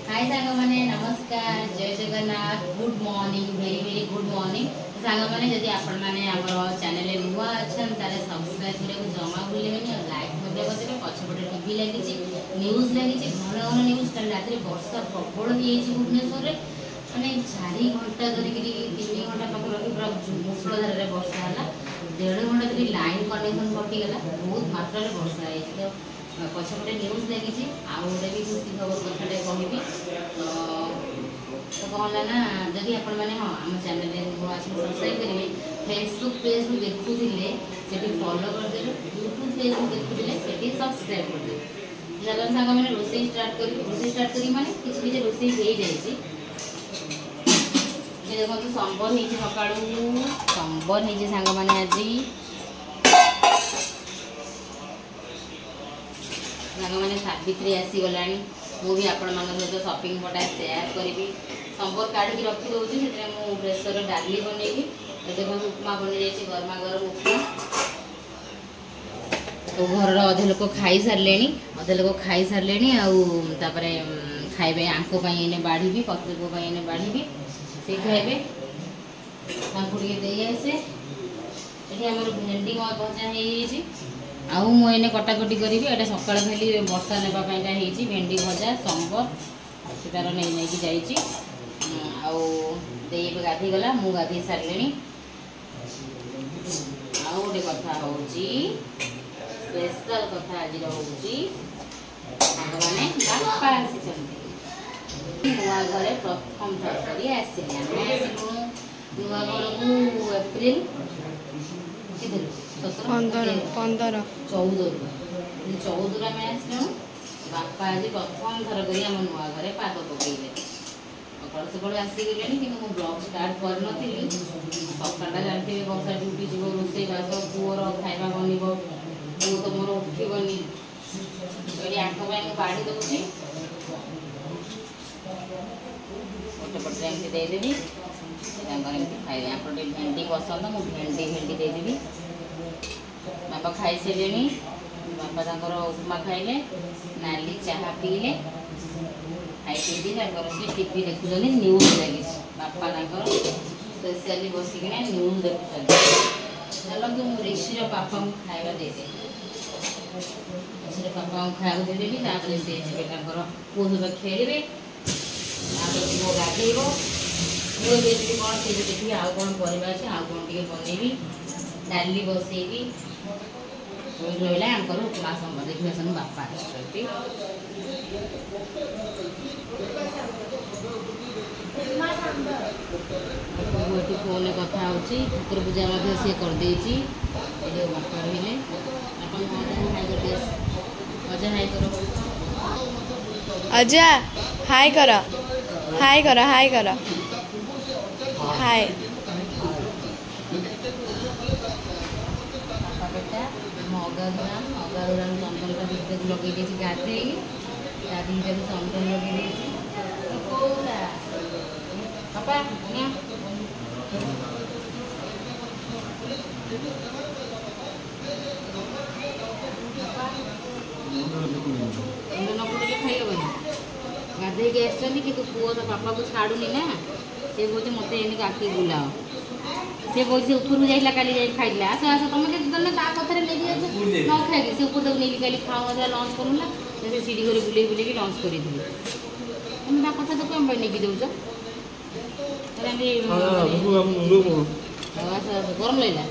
हाय सांग माने नमस्कार जय Jagannath good morning very very good morning सांग माने जदि आपण माने हमर चैनल रे नुवा अछन तारे सब्सक्राइब करे जमा भूलेबेनी और लाइक मध्ये करदेबे पछपटे टीवी लागि छि न्यूज़ लागि छि घन घन न्यूज़ कल रात्रि वर्षा प्रबल ही छि भुवनेश्वर रे माने 4 घंटा धरि 3 घंटा पाखर पूरा मूसलाधार रे वर्षा हला 1.5 घंटा धरि लाइन कनेक्शन कटि गला बहुत मात्रा रे वर्षा है तो पछपटे न्यूज़ लगी आउे भी खुशी खबर कथाटे कहबी तो कहला ना जदि आपण माने हाँ आम चैनल सब्सक्राइब करेंगे फेसबुक पेज में देखुले से फॉलो करदेवे यूट्यूब पेज में देखुले से सब्सक्राइब करदे चलो सांग मैंने रोसे स्टार्ट करी माने किसी किसी रोसे हो जाए देखो संबर हो सका संबर हो सांग मैंने आज मैंने सावित्री आसीगला मुझे आपण सहित शॉपिंग पटा शेयर करी संबर काढ़ी रखी दूसरी से प्रेसर डाली बनैबी देखो उपमा बनी जाइए गरमा गरम उपमा तो घर अधे लोक खाई सारे अधे लोक खाई सारे आउे खाइबे आंको इने बाढ़ी पत्रको इने बाढ़ी से खाइबे दे आसे ये आम भेंडी भजा हो आउ मुझे कटाकटी करी सका खाली बर्षा नापी भेंडी भजा संबर से तार नहीं जा गाधे गला मु गाधे सारे आउ गोटे कथा हूँ स्पेशल कथा आज मैंने बापा आसी नुआ घर प्रथम थर कर आसिलु नुआ घर को एप्रिल 14 में आसलु बापा आज प्रथम थर कर नुआ घर पाद पकईले सका सका आसीगले कि ब्लॉग स्टार्ट कर सकाटा जानते बर्षा ड्यूटी जीव रोसे बास पुअर खाଇବା बन पु तो मोर उठबनी आंख बाढ़ी दूसरी गोटे पटे एमती देदेवी खाइबे आप भेंडी पसंद मुझे भेंडी देदेवी बापा खाई सारे बापा उपमा खाइले नाली चाहा पीले खाई पी टीवी देखुं न्यूज़ लगी बापा स्पेशली बसिकिना न्यूज़ देखुं चलते मुझे ऋषिर पापा को खाଇବା देदे ऋषिर पापा को खाया देदेवी पुओ सहित खेलें पुओ गाधेब मुझे कौन से देखिए आउ कौन परिवार अच्छे आउ कौन टे बनैबी डाली बसैबी रहा आंकर उपमा संबर देखिए सन बापा ये फोन कथा ठाकुर पूजा सी करदे बापा रही अजा हाई कर अजा हाय कर हाय कर हाय कर हाय अगाधुराम चंदन का भितर लगे गाधे गाधी चंदन लगे पापा नपुड़े खाइबनी गाधे कि पुओ तो पापा को छाड़ूनी ना से कहे मत एने आखि बुलाओ से कहे ऊपर जाइला काली जाई खाइला आस आस तुम के कथार लेके न खाई से ऊपर तक नहीं काली खाऊ लंच करूला से सीढ़ी घर बुले बुले लंच करी तुम कथा तो कम नहीं दौच गरम लगे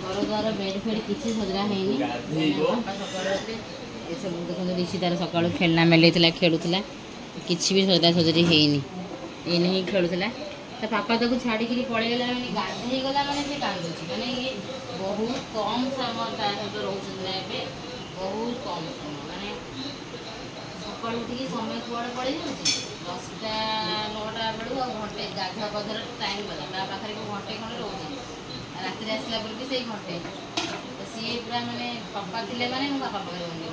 घर द्वार बेड फेड किसी सजड़ा है सब देखो ऋषि तार सका खेलना मेलैला खेलुला किसी भी सजड़ा सजरी है एने ही खेलुला तो पापा ताको छाड़ी पड़ेगा गाधे गला मैंने से कांदुची मैंने ये बहुत कम समय सहित रोचे बहुत कम समय मैंने सका उठिक समय कुआड़े पड़े जाऊँ 10टा 9टा बेलू घंटे गाधुआ पधर टाइम गला पाखे घंटे खंडे रोचे राति आसला भी से घंटे तो सी पूरा मैंने पापा थे मैंने बापा पाखे रही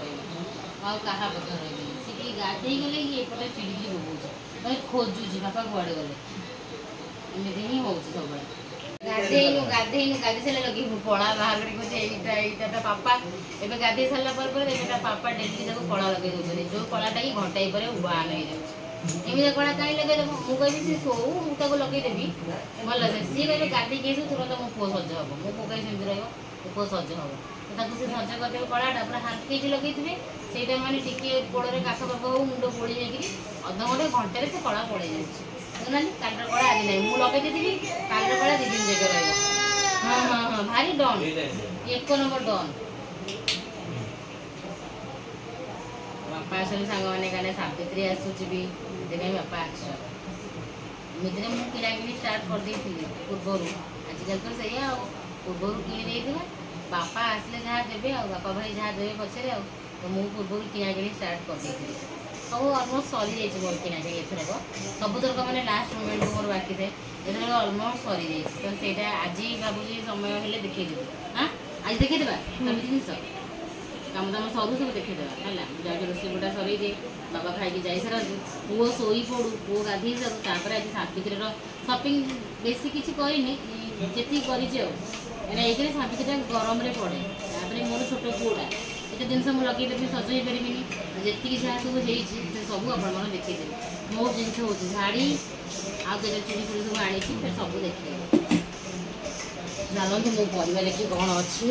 क्या पक्ष रही सी गाधे गले कि एपटे चिड़िकी बोबूचे मैं खोजुची बापा कुआड़े गले एमती ही हो सब। ଗାଧେଇନୁ ଗାଧେଇ ସାରିଲା ଲଗେଇ କଳା ବାହାର କରି କହୁଛି ଏଇଟା ତା ପାପା। ଏବେ ଗାଧେଇ ସାରିଲା ପରେ ଏବେ ତା ପାପା ଡେଲି ତାକୁ କଳା ଲଗେଇ ଦେଉଛନ୍ତି। ଯୋଉ କଳାଟା କି ଘଣ୍ଟାଏ ପରେ ବାନ ହେଇଯାଉଛି। ଏମିତି କଳା କାହିଁ ଲଗେଇଦେବ? ମୁଁ କହିବି ସେ ଶୋଉ, ମୁଁ ତାକୁ ଲଗେଇଦେବି ଭଲ ସେ। ସିଏ କହିବେ ଗାଧେଇକି ଆସିବୁ ତୁରନ୍ତ ମୋ ପୁଅ ସଜ ହବ। ମୋ ପୁଅ କାହିଁ ସେମିତି ରହିବ, ମୋ ପୁଅ ସଜ ହବ। ତାକୁ ସେ ସଜ କରିଦେବେ କଳାଟା ପୁରା ହାଲକେଇକି ଲଗେଇଥିବେ। ସେଇଟା ମାନେ ଟିକେ ଗୋଡ଼ରେ କାଖ ପାଖ ହଉ ମୁଣ୍ଡ ବୋଳି ଯାଇକିରି ଅଧଘଣ୍ଟେ ଘଣ୍ଟାରେ ସେ କଳା ପଳେଇ ଯାଉଛି। ଦେଖୁନାହାନ୍ତି କାଲିର କଳା ଆଜି ନାହିଁ। ମୁଁ ଲଗେଇ ଦେଇଥିବି କାଲିର କଳା 2 ଦିନ ଯାକେ ରହିବ। ହଁ ଭାରି ଡନ୍, 1 ନମ୍ବର ଡନ୍। ବାପା ଆସନ୍ତି ସାଙ୍ଗମାନେ କାହିଁକିନା ସାବିତ୍ରୀ ଆସୁଛି ବି, ସେଥିପାଇଁ ବାପା ଆସ। ଏମିତିରେ ମୁଁ କିଣାକିଣି ଷ୍ଟାର୍ଟ କରିଦେଇଥିଲି ପୂର୍ବରୁ। ଆଜିକାଲି ତ ସେଇଆ ଆଉ, ପୂର୍ବରୁ କିଣି ଦେଇଥିବା ବାପା ଆସିଲେ ଯାହା ଦେବେ ଆଉ, ବାପା ଭାଇ ଯାହା ଦେବେ ପଛରେ ଆଉ। ତ ମୁଁ ପୂର୍ବରୁ କିଣାକିଣି ଷ୍ଟାର୍ଟ କରିଦେଇଥିଲି। ସବୁ ଅଲମୋଷ୍ଟ ସରିଯାଇଛି ମୋର କିଣାକିଣି ଏଥରକ। ସବୁଥରକ ମାନେ ଲାଷ୍ଟ ମୋମେଣ୍ଟକୁ ମୋର ବାକି ଥାଏ, ଏଥରକ ଅଲମୋଷ୍ଟ ସରିଯାଇଛି। ତ ସେଇଟା ଆଜି ଭାବୁଛି ସମୟ ହେଲେ ଦେଖେଇଦେବି। ଆଜି ଦେଖେଇଦେବା ସବୁ ଜିନିଷ କାମ ଦାମ ସରୁ ସବୁ ଦେଖେଇଦେବା ହେଲା। ଯାଉଛି ରୋଷେଇ ଗୋଟା ସରେଇ ଦିଏ, ବାବା ଖାଇକି ଯାଇସାରନ୍ତୁ, ପୁଅ ଶୋଇ ପଡ଼ୁ, ପୁଅ ଗାଧେଇ ସାରୁ। ତାପରେ ଆଜି ସାବିତ୍ରୀର ସପିଂ ବେଶୀ କିଛି କରିନି, ଯେତିକି କରିଛି ଆଉ। କାହିଁକିନା ଏଇଥିରେ ସାବିତ୍ରୀଟା ଗରମରେ ପଡ଼େ। ତାପରେ ମୋର ଛୋଟ ପୁଅଟା, ଏତେ ଜିନିଷ ମୁଁ ଲଗେଇଦେବି ସଜ ହେଇପାରିବିନି। ଯେତିକି ଯାହା ସବୁ ହେଇଛି ସେ ସବୁ ଆପଣମାନେ ଦେଖେଇଦେବି। ମୋ ଜିନିଷ ହେଉଛି ଶାଢ଼ୀ ଆଉ କେତେ ଚୁଡ଼ି ଫୁଡ଼ି ସବୁ ଆଣିଛି, ସେ ସବୁ ଦେଖେଇଦେବି। ଜାଣନ୍ତୁ ମୋ ପରିବା ଦେଖି କ'ଣ ଅଛି।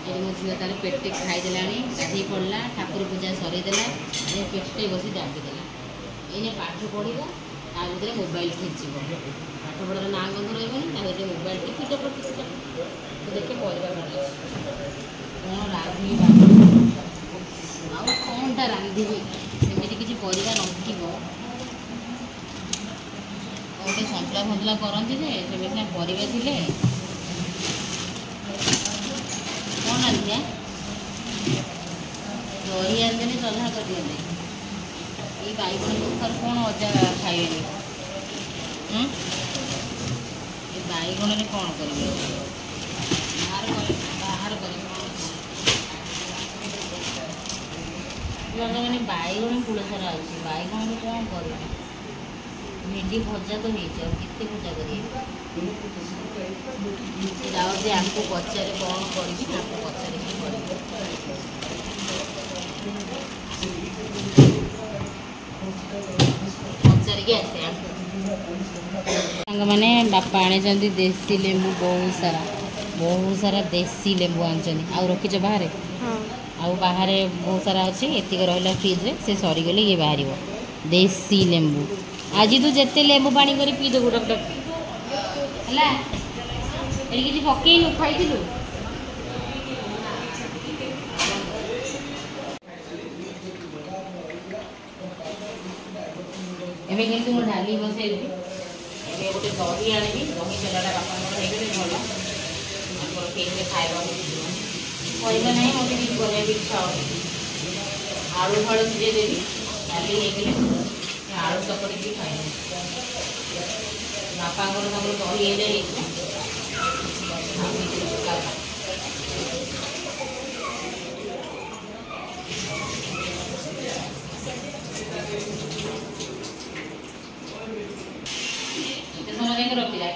ଏଠି ମୋ ଝିଅ ତାର ପେଟେ ଖାଇଦେଲାଣି, ଗାଧେଇ ପଡ଼ିଲା, ଠାକୁର ପୂଜା ସରେଇଦେଲା, ପେଟେ ବସି ଦାବିଦେଲା। ଏଇନେ ପାଠ ପଢ଼ିବ, ତା ଭିତରେ ମୋବାଇଲ ଖେଞ୍ଚିବ। ପାଠ ପଢ଼ାର ନାଁ ଗନ୍ଧ ରହିବନି, ତା ଭିତରେ ମୋବାଇଲ ଟିପିଟପ ଦେଖେ ପରିବା ଭଲ କ'ଣ ରାନ୍ଧିବି ଆଉ କ'ଣଟା ରାନ୍ଧିବି। ସେମିତି କିଛି ପରିବା ନଥିବ, ଗୋଟେ ସନ୍ତୁଳା କରନ୍ତି ଯେ ସେମିତି ସିନା ପରିବା ଥିଲେ କ'ଣ ରାନ୍ଧିବା। ଦହି ଆଣିଦେଲେ ଚଲା କରିଦିଅନ୍ତେ। ଏଇ ବାଇଗଣ କଖାରୁ କ'ଣ ଅଜା ଖାଇବେନି। ଏ ବାଇଗଣରେ କ'ଣ କରିବେ? ବାହାର କରିବେ ମାନେ ବାଇଗଣ କୂଳ ସାରା ଅଛି, ବାଇଗଣରେ କ'ଣ କରିବେ? ଭେଣ୍ଡି ଭଜା ତ ହେଇଛି, ଆଉ କେତେ ଭଜା କରିବେ? ଯାଉଛି ଆମକୁ ପଚାରେ କ'ଣ କରିବି, ତାକୁ ପଚାରିକି କରିବି। ପଚାରିକି ଆସେ ସାଙ୍ଗମାନେ। ବାପା ଆଣିଛନ୍ତି ଦେଶୀ ଲେମ୍ବୁ, ବହୁତ ସାରା ଦେଶୀ ଲେମ୍ବୁ ଆଣିଛନ୍ତି। ଆଉ ରଖିଛ ବାହାରେ? ଆଉ ବାହାରେ ବହୁତ ସାରା ଅଛି, ଏତିକି ରହିଲା ଫ୍ରିଜ୍ରେ, ସେ ସରିଗଲେ ଇଏ ବାହାରିବ। ଦେଶୀ ଲେମ୍ବୁ ଆଜି ତୁ ଯେତେ ଲେମ୍ବୁ ପାଣି କରି ପିଇଦେବୁ ଟକ୍ ଟକ୍ ହେଲା। ଏଠି କିଛି ପକେଇନୁ, ଖାଇଥିଲୁ। ଏବେ କିନ୍ତୁ ମୁଁ ଡାଲି ବସେଇବି। ଏବେ ଗୋଟେ ଦହି ଆଣିବି, ଦହି ତେଲଟା ବାପାଙ୍କର ହେଇଗଲେ ଭଲ। ତାଙ୍କର କେଉଁଠି ଖାଇବାକୁ ପରିବା ନାହିଁ, ମୋତେ କିଛି କରିବାକୁ ଇଚ୍ଛା ହେଉନି। ଆଳୁ ଫାଳୁ ସିଝେଇ ଦେବି, ଡାଲି ହେଇଗଲେ ଆଳୁ ଚକଟିକି ଖାଇବି। ବାପାଙ୍କର ତାଙ୍କର ଦହି ହେଇଯାଇଛି। ଏତେ ସମୟ ଯାଇକି ରଖିଲା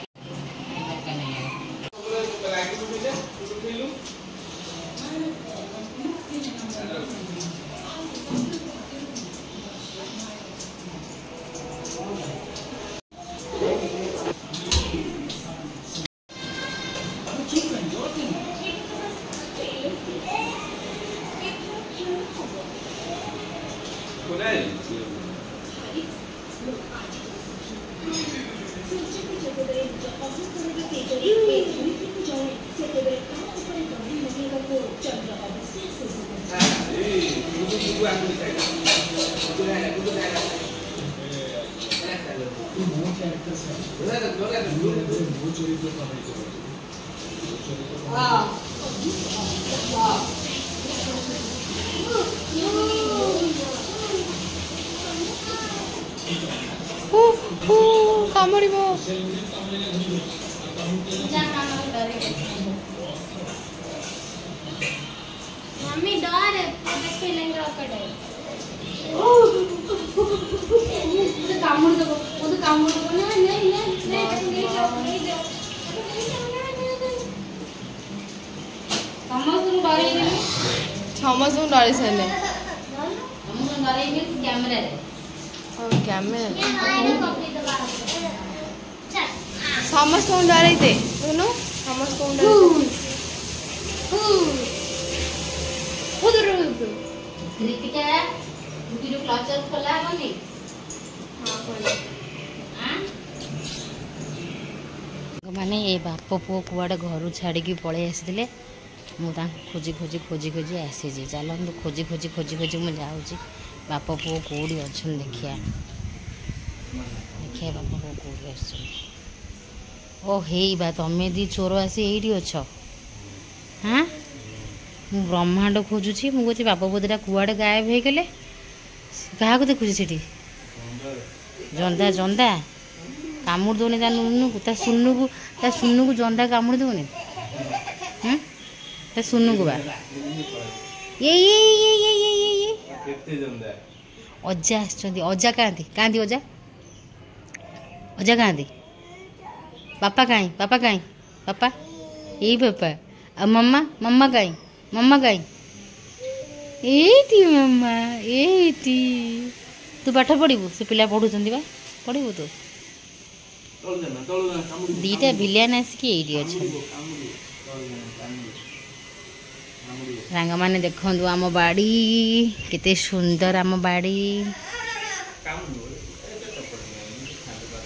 କାମୁଡ଼ିବ। मम्मी डर देखते नहीं रॉकेट है मुझे कामुड़ दो ना नहीं नहीं नहीं नहीं जाओ ସମସ୍ତଙ୍କୁ ଡରେଇଦେବି ସମସ୍ତଙ୍କୁ ଡରେଇ ସାରିଲେ ସମସ୍ତଙ୍କୁ ଡରେଇବି କ୍ୟାମେରାରେ କ୍ୟାମେରା ये मायने कॉपी दबा चल ସମସ୍ତଙ୍କୁ ଡରେଇ ଦେ ଶୁଣୁ ସମସ୍ତଙ୍କୁ ଡରେଇ कृतिका स्कूटी क्लचर खोला हबनी माने ए बाप पुओ कुआड़े घर छाड़ी पलि आसी मुझे खोजी खोजी खोजी खोजी आसी चलते खोजी खोजी खोजी खोजी मुझे जाऊँगी बाप पुओ कौड़ी अच्छा देखिया देखिए बाप पुओ कौड़ी आस ओ हे बा तमें दी चोर आसी ये अच्छ हाँ मु ब्रह्मांड खोजुची मुझे बाप बोधरा कुआड़े गायब हो गले क्या देखुची से जंदा जंदा कामुड़ दौनी ता नुनू को ता सुन्नू को जंदा कामुड़ दौनी ता सुन्नू को बा ये अजा अजा कहती कहती अजा अजा कहती पापा कहीं पापा यही पापा आ मम्मा मम्मा कहीं मम्मा कहीं एटी मम्मा एटी तू पाठ पढ़ू से पिला पढ़ुं पढ़ू तू दीटा विलियन आसिक ये अच्छा रंग मैंने देखु आम बाड़ी केते सुंदर आम बाड़ी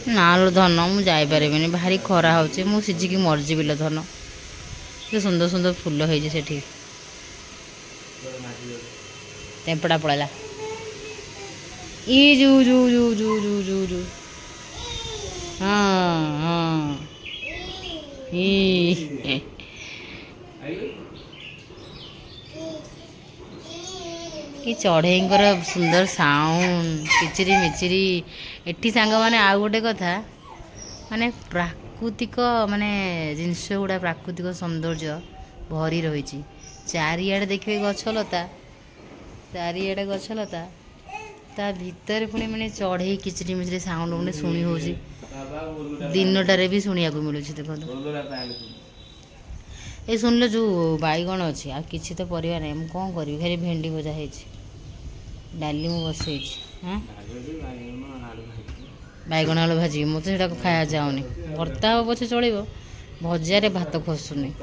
ना लो धन मुझे भारी खरा हो सिझिकी मरजी लो धन के सुंदर सुंदर फूल हो तेपड़ा पड़ेगा ई जू जू जू जू जू जू जू हाँ हाँ कि चढ़ईर सुंदर साउंड किचिरी मिचिरी एटी सांग माने आउ गोटे कथा माने प्राकृतिक माने जिनस गुड़ा प्राकृतिक सौंदर्य भरी रही चारिआडे देखिए गछलता चारिआडे गछलता ता भितर पुणी मैंने चढ़ई किचरी मिचरी साउंड मैंने शुणी हो दिनटारे भी शुणा मिलूँ देखो ये शुणिल जो बैगण अच्छी आ कि तो परिवा ना मुझे कौन करी खाली भेंडी भजा है डाली मु बसई हाँ बैगण आलू भाजी मत से खाया जाऊनी भर्ता हम पचे चलो भजारे भात खसुनी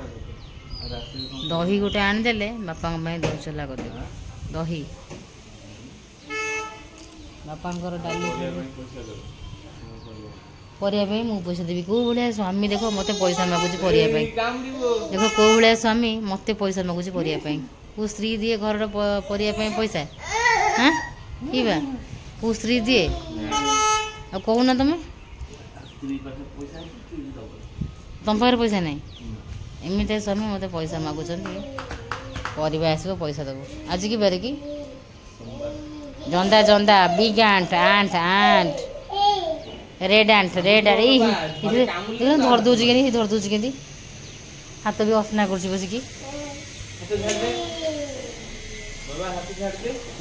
दही गोटे आनीदे बापा दही चला कर दही बापा डाली पढ़ाई मुझे पैसा देवी कौ भाया स्वामी देख मत पैसा मागुच पढ़ाई देख कौ भाया स्वामी मत पैसा मागुच पढ़ाई कौ स्त्री दिए घर पढ़ाई पैसा हाँ कि कौ स्त्री दिए आ कहना तुम तुम पाखे पैसा ना एमती स्वामी मत पैसा मागुच परिवा आसो पैसा देव आज की बारे की जंदा जंदा big ant ant ant red ant red धर दूँ कि धर दूँ कि हाथ भी असना कर बसिकी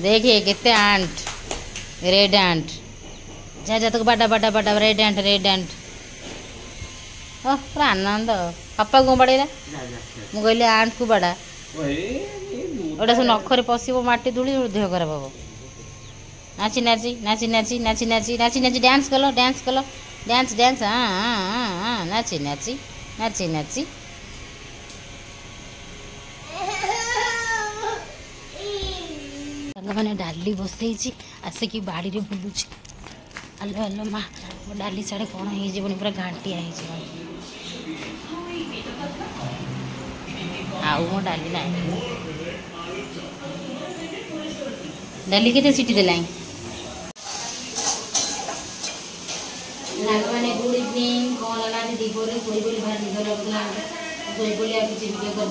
देखिए केते आंट रेड आंट जा जा तक बाटा बाटा बाटा रेड आंट पूरा आनंद पापा कौन बाड़ेला मुझे कहली आंट को बाड़ा गोटा सब नखरे पशब माटी धूली देह खराब हम नाची नाची नाची नाची नाची नाची नाची नाची डांस कल डांस डांस हाँ हाँ हाँ नाची नाची नाची नाची मैंने डाली बसई आसिक बाड़ी रे बुलूची आलो आलो माँ मो डाली साढ़े कौन हो पूरा घाटिया आउ मो डाली ना डाली के सीटी देला मैंने गुड इवनिंग कौन है दीपोर शोई भाई निद लगुला शोई किसी भिडियो कर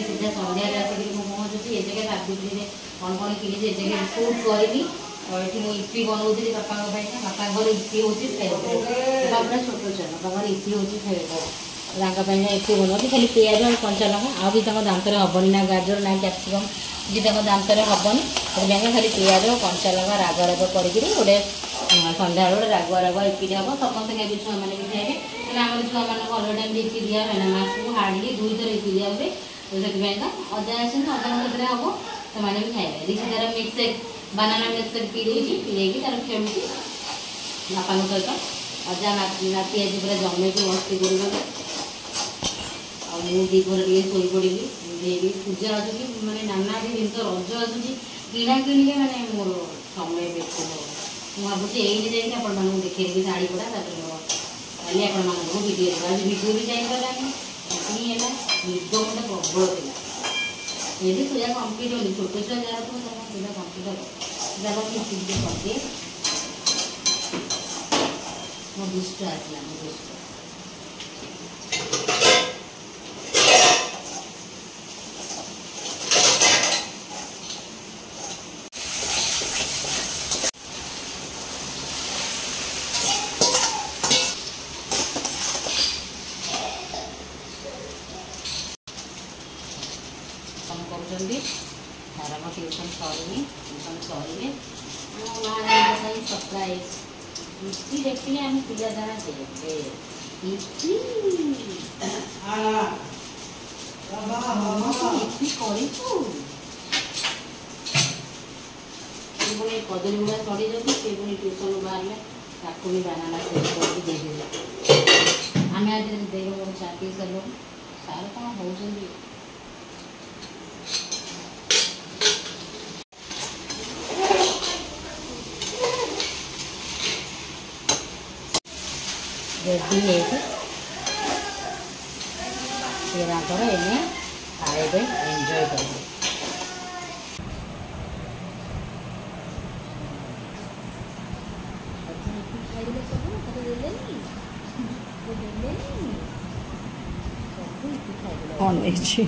सीधा सन्ध्या आसिक पहुँचुची ये जगह राजगुरी कौन कौन कि जगह सुट करी और ये मुझे इपी बनाऊली बापा बापा इपी हूँ खाଇବା पूरा छोट छुआ बापा इपी हूँ खाଇବା इपी बनाऊँ खाली पिज और कंचा लଙ୍କା आउ कि दांत हेनी ना गाजर ना कैप्सिकम कि दांत हेनी से खाली पिज कंचा लଙ୍କା राग राग कर गोटे सन्ध्या गोटे रागुआ रागुआ इपी हम समस्त खाइबे छुआ मैंने भी खाइबे ହେଲେ ଆମର ଛୁଆମାନଙ୍କୁ ଅଲଗା ଟାଇମ୍ ଇପି ଦିଆ ହୁଏ ନା, ମାସକୁ ହାର୍ଡ଼ଲି 2 ଥର ଇପି ଦିଆ ହୁଏ। ତ ସେଥିପାଇଁକା ଅଜା ଆସନ୍ତି, ଅଜାଙ୍କ ସେଥିରେ ହେବ, ସେମାନେ ବି ଖାଇବେ। ରିସି ତାର ମିକ୍ସେକ୍ ବାନାନା ମିକ୍ସେକ୍ ପିଇ ଦେଇଛି, ପିଇ ଦେଇକି ତାର ଖେଳୁଛି ବାପାଙ୍କ ସହିତ। ଅଜା ନାତି ଆଜି ପୁରା ଜମେଇକି ମସ୍ତି କରୁଛନ୍ତି। ଆଉ ମୁଁ ଦ୍ୱିପହରେ ଟିକେ ଶୋଇପଡ଼ିବି। ଦେଇକି ପୂଜା ଆସୁଛି, ମାନେ ନାନାଦି ଜିନିଷ ରଜ ଆସୁଛି, କିଣାକିଣିରେ ମାନେ ମୋର ସମୟ ବେଶୀ ହେବ। ମୁଁ ଭାବୁଛି ଏଇଠି ଯାଇକି ଆପଣମାନଙ୍କୁ ଦେଖେଇଦେବି ଶାଢ଼ୀ ଗୁଡ଼ା, ତାପରେ ମୋର କାଲି ଆପଣମାନଙ୍କୁ ଭିଡ଼ିଓ ଦେବା। ଆଜି ଭିଡ଼ିଓ ବି ଯାଇପାରିଲାନି, ଏତିକି ହେଲା। ନିଦ ମୋତେ ପ୍ରବଳ ଥିଲା। ଏଠି ପୂଜା କମ୍ପ୍ଲିଟ୍ ହେଉନି, ଛୋଟ ଛୁଆ ଯାହା ଥିବ ତମ ପୂଜା କମ୍ପ୍ଲିଟ୍ ହେବ। ଯାହା ଟିକେ କରିଦିଏ। ମୋ ଦୁଷ୍ଟ ଆସିଲା, ମୋ ଦୁଷ୍ଟ କରୁଛନ୍ତି। ତାର ଟ୍ୟୁସନ୍ ସରିନି, ଟ୍ୟୁସନ୍ ସରିଲେ ଆମ ଗାଁରେ ପାଇଁ ସରପ୍ରାଇଜ୍ ଇପି ଦେଖିଲେ ଆମେ ପିଲା ଦ୍ୱାରା ଦେବେ। ଇପି କରିଛୁ। ସେ ପୁଣି କଦଳୀ ଗୁଡ଼ା ସରିଯାଉଛି, ସେ ପୁଣି ଟ୍ୟୁସନ୍ ବାହାରିଲେ ତାକୁ ବି ବାନାନା ସେକ୍ କରିକି ଦେଇଦେବେ। ଆମେ ଆଜି ଦେଇଦେବୁ ମୋର ଚା ପିଇ ସାରିଲୁ। ସାର୍ କ'ଣ ହେଉଛନ୍ତି? रेडी है एने खाइबे एंजॉय करेंगे। ଅନେଇଛି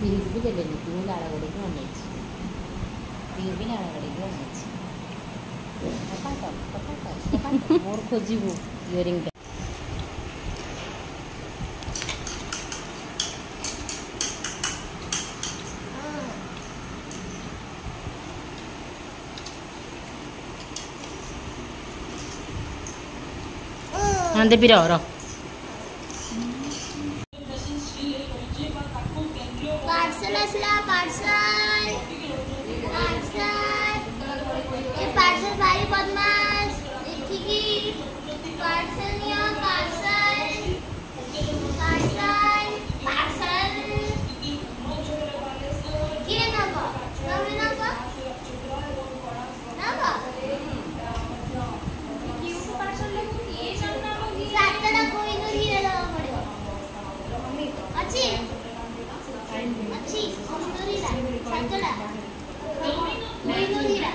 ପିରିକି ବି ଦେଲେନି, ପିରି ଲାଳ ଗଡ଼ିକି ଅନେଇଛି, ପିରି ବି ଲାଳ ଗଡ଼ିକି ଅନେଇଛି। मोर खोजबू इयरिंग हाँ दे पिरो रो पार्सल असला पार्सल पार्सल ये पार्सल भारी बदमाश देखिए parcel neo parcel parcel parcel किए नबा नबे नबा नबा क्यों पार्सल लेके ये सब ना लोगी सातटा कोई तो धीरे दवा पड़ेगा अच्छी अच्छी सुंदरी ला सातटा कोई तो धीरे